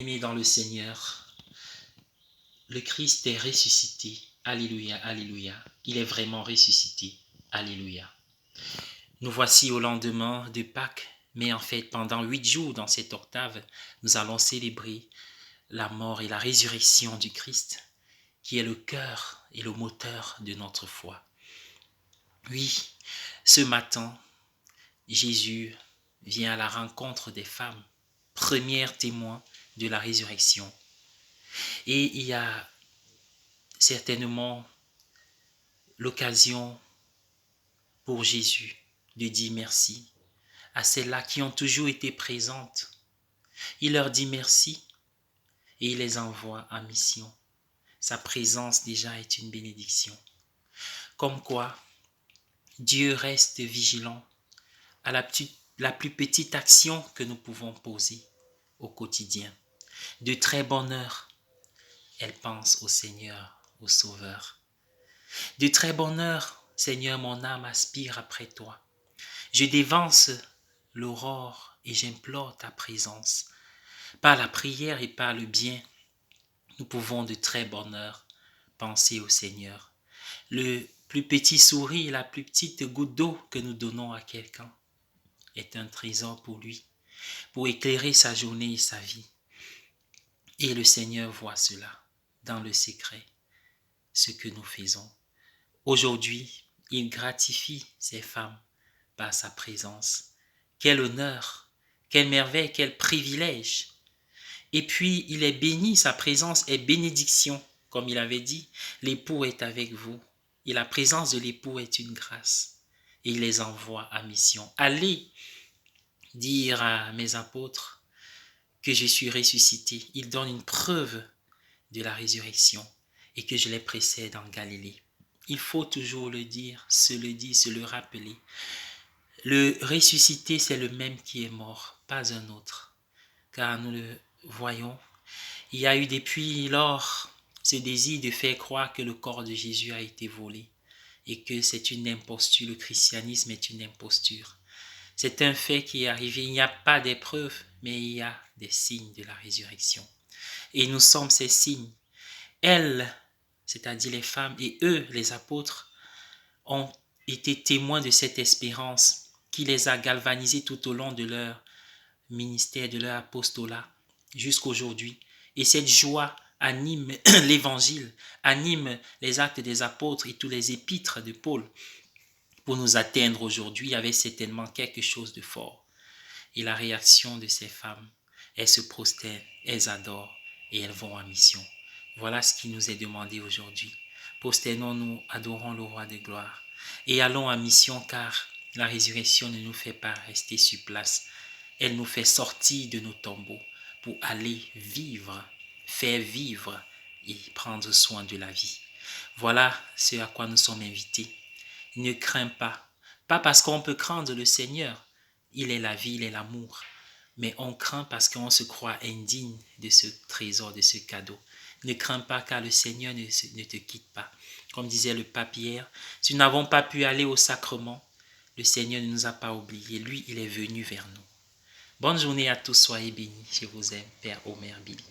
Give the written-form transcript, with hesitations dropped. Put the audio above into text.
Aimés dans le Seigneur, le Christ est ressuscité. Alléluia, alléluia. Il est vraiment ressuscité. Alléluia. Nous voici au lendemain de Pâques, mais en fait, pendant 8 jours dans cette octave, nous allons célébrer la mort et la résurrection du Christ, qui est le cœur et le moteur de notre foi. Oui, ce matin, Jésus vient à la rencontre des femmes, premières témoins de la résurrection. Et il y a certainement l'occasion pour Jésus de dire merci à celles-là qui ont toujours été présentes. Il leur dit merci et il les envoie en mission. Sa présence déjà est une bénédiction. Comme quoi, Dieu reste vigilant à la plus petite action que nous pouvons poser au quotidien. De très bonne heure, elle pense au Seigneur, au Sauveur. De très bonne heure, Seigneur, mon âme aspire après toi. Je dévance l'aurore et j'implore ta présence. Par la prière et par le bien, nous pouvons de très bonne heure penser au Seigneur. Le plus petit sourire, la plus petite goutte d'eau que nous donnons à quelqu'un est un trésor pour lui, pour éclairer sa journée et sa vie. Et le Seigneur voit cela dans le secret, ce que nous faisons. Aujourd'hui, il gratifie ces femmes par sa présence. Quel honneur, quelle merveille, quel privilège. Et puis, il est béni, sa présence est bénédiction. Comme il avait dit, l'époux est avec vous. Et la présence de l'époux est une grâce. Et il les envoie à mission. Allez dire à mes apôtres que je suis ressuscité. Il donne une preuve de la résurrection et que je les précède en Galilée. Il faut toujours le dire, se le rappeler. Le ressuscité, c'est le même qui est mort, pas un autre. Car nous le voyons, il y a eu depuis lors ce désir de faire croire que le corps de Jésus a été volé et que c'est une imposture, le christianisme est une imposture. C'est un fait qui est arrivé, il n'y a pas d'épreuve, mais il y a des signes de la résurrection. Et nous sommes ces signes. Elles, c'est-à-dire les femmes, et eux, les apôtres, ont été témoins de cette espérance qui les a galvanisés tout au long de leur ministère, de leur apostolat, jusqu'aujourd'hui. Et cette joie anime l'évangile, anime les actes des apôtres et tous les épîtres de Paul. Pour nous atteindre aujourd'hui, il y avait certainement quelque chose de fort. Et la réaction de ces femmes, elles se prosternent, elles adorent et elles vont en mission. Voilà ce qui nous est demandé aujourd'hui. Prosternons-nous, adorons le roi de gloire et allons en mission car la résurrection ne nous fait pas rester sur place. Elle nous fait sortir de nos tombeaux pour aller vivre, faire vivre et prendre soin de la vie. Voilà ce à quoi nous sommes invités. Ne crains pas, pas parce qu'on peut craindre le Seigneur. Il est la vie, il est l'amour. Mais on craint parce qu'on se croit indigne de ce trésor, de ce cadeau. Ne crains pas car le Seigneur ne te quitte pas. Comme disait le pape hier, si nous n'avons pas pu aller au sacrement, le Seigneur ne nous a pas oubliés. Lui, il est venu vers nous. Bonne journée à tous, soyez bénis. Je vous aime, Père Omer Billy.